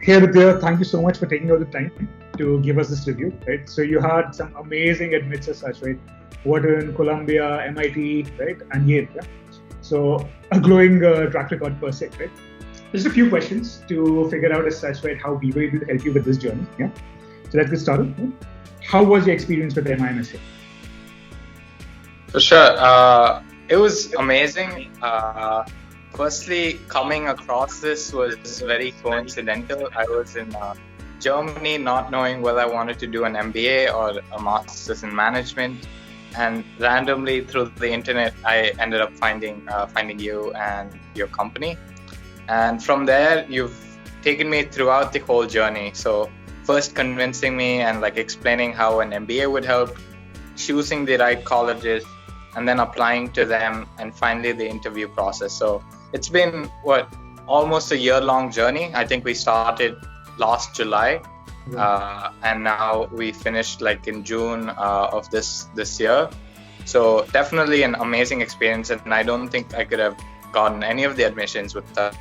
Hey Aditya, thank you so much for taking out the time to give us this review. Right, so you had some amazing admits as such, right? Wharton, Columbia, MIT, right, and Yale. Yeah? So a glowing track record per se, right? Just a few questions to figure out as such, right, how we were able to help you with this journey. Yeah. So let's get started. Right? How was your experience with MiM-Essay? For sure. It was amazing. Firstly, coming across this was very coincidental. I was in Germany, not knowing whether I wanted to do an MBA or a master's in management, and randomly through the internet, I ended up finding you and your company. And from there, you've taken me throughout the whole journey. So first convincing me and explaining how an MBA would help, choosing the right colleges, and then applying to them, and finally the interview process. So it's been almost a year-long journey. I think we started last July, and now we finished in June of this year. So definitely an amazing experience, and I don't think I could have gotten any of the admissions with that.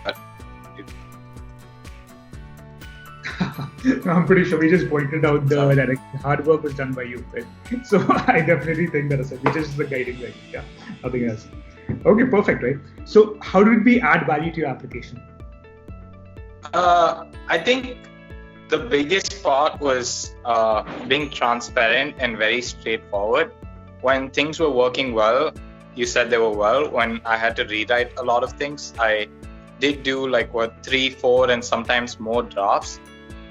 I'm pretty sure we just pointed out that hard work was done by you, right? So I definitely think that is it. We just the guiding light, yeah, nothing else. Okay, perfect, right? So how did we add value to your application? I think the biggest part was being transparent and very straightforward. When things were working well, you said they were well. When I had to rewrite a lot of things, I did do 3, 4, and sometimes more drafts.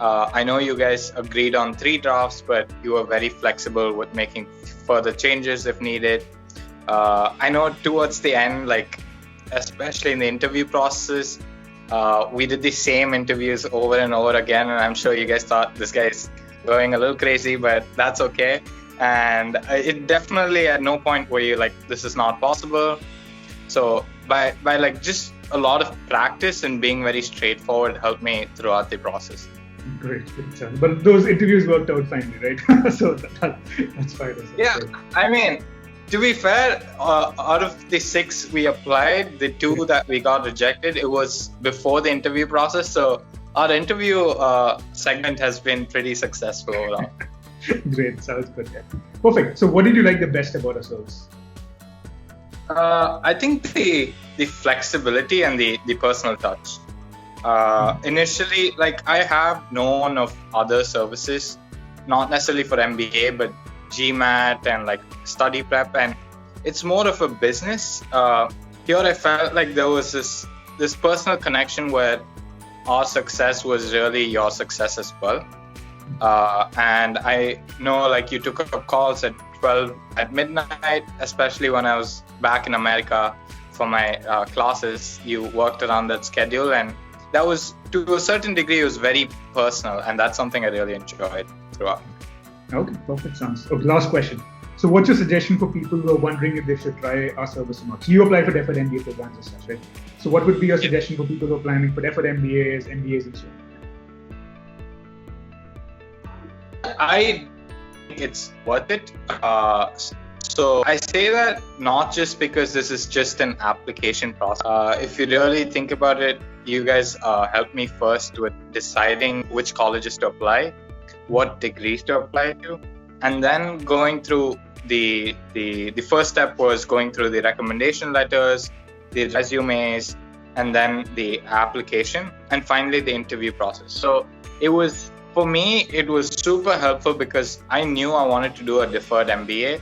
I know you guys agreed on 3 drafts, but you were very flexible with making further changes if needed. I know towards the end, especially in the interview process, we did the same interviews over and over again, and I'm sure you guys thought this guy is going a little crazy, but that's okay. And it definitely at no point were you this is not possible. So by just a lot of practice and being very straightforward helped me throughout the process. Great. But those interviews worked out finally, right? So that's fine. Yeah, I mean, to be fair, out of the 6 we applied, the 2 that we got rejected, it was before the interview process. So our interview segment has been pretty successful overall. Great, sounds good. Yeah. Perfect. So what did you like the best about our service? I think the flexibility and the personal touch. Initially, I have known of other services, not necessarily for MBA, but GMAT and study prep, and it's more of a business. Here I felt there was this personal connection where our success was really your success as well. And I know you took up calls at 12 at midnight, especially when I was back in America for my classes. You worked around that schedule, and that was, to a certain degree, it was very personal, and that's something I really enjoyed throughout. Okay, perfect. Sounds. Okay, last question. So what's your suggestion for people who are wondering if they should try our service or not? So you apply for deferred MBA programs as such, right? So what would be your suggestion for people who are planning for deferred MBAs, MBAs and so on? I think it's worth it. So I say that not just because this is just an application process. If you really think about it, you guys helped me first with deciding which colleges to apply, what degrees to apply to, and then going through the first step was going through the recommendation letters, the resumes, and then the application, and finally the interview process. So for me, it was super helpful because I knew I wanted to do a deferred MBA,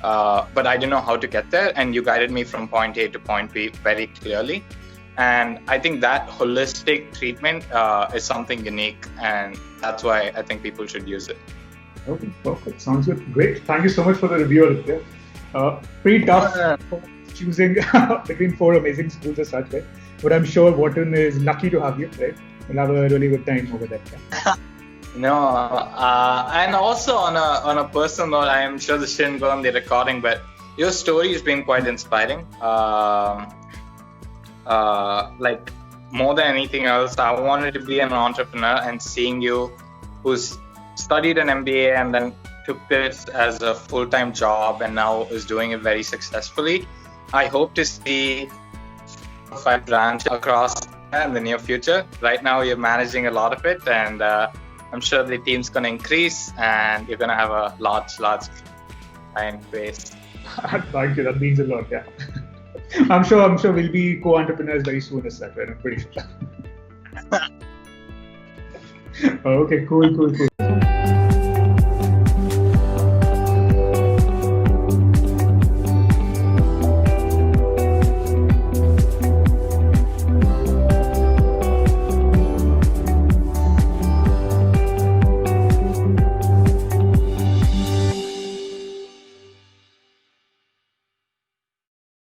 but I didn't know how to get there, and you guided me from point A to point B very clearly. And I think that holistic treatment is something unique, and that's why I think people should use it. Okay, perfect. Sounds good. Great. Thank you so much for the review, Aditya. Pretty tough choosing between 4 amazing schools as such, right? But I'm sure Wharton is lucky to have you, right? We'll have a really good time over there. Yeah? No, and also on a personal note, I am sure this shouldn't go on the recording, but your story has been quite inspiring. More than anything else, I wanted to be an entrepreneur, and seeing you, who's studied an MBA and then took this as a full-time job and now is doing it very successfully. I hope to see 5 branches across in the near future. Right now, you're managing a lot of it, and I'm sure the team's going to increase, and you're going to have a large client base. Thank you. That means a lot. Yeah. I'm sure we'll be co-entrepreneurs very soon as that, right? I'm pretty sure. Okay, cool.